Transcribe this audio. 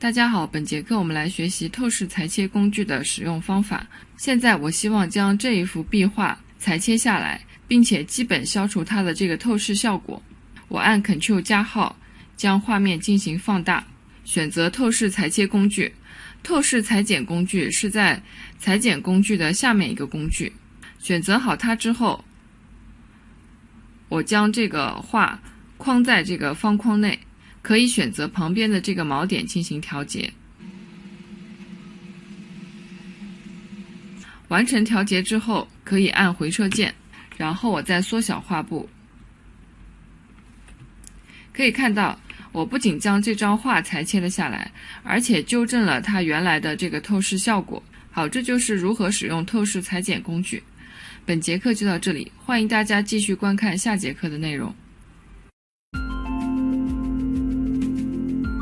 大家好，本节课我们来学习透视裁切工具的使用方法。现在我希望将这一幅壁画裁切下来，并且基本消除它的这个透视效果。我按 Ctrl 加号将画面进行放大，选择透视裁切工具。透视裁剪工具是在裁剪工具的下面一个工具。选择好它之后，我将这个画框在这个方框内，可以选择旁边的这个锚点进行调节。完成调节之后，可以按回车键，然后我再缩小画布。可以看到，我不仅将这张画裁切了下来，而且纠正了它原来的这个透视效果。好，这就是如何使用透视裁剪工具。本节课就到这里，欢迎大家继续观看下节课的内容。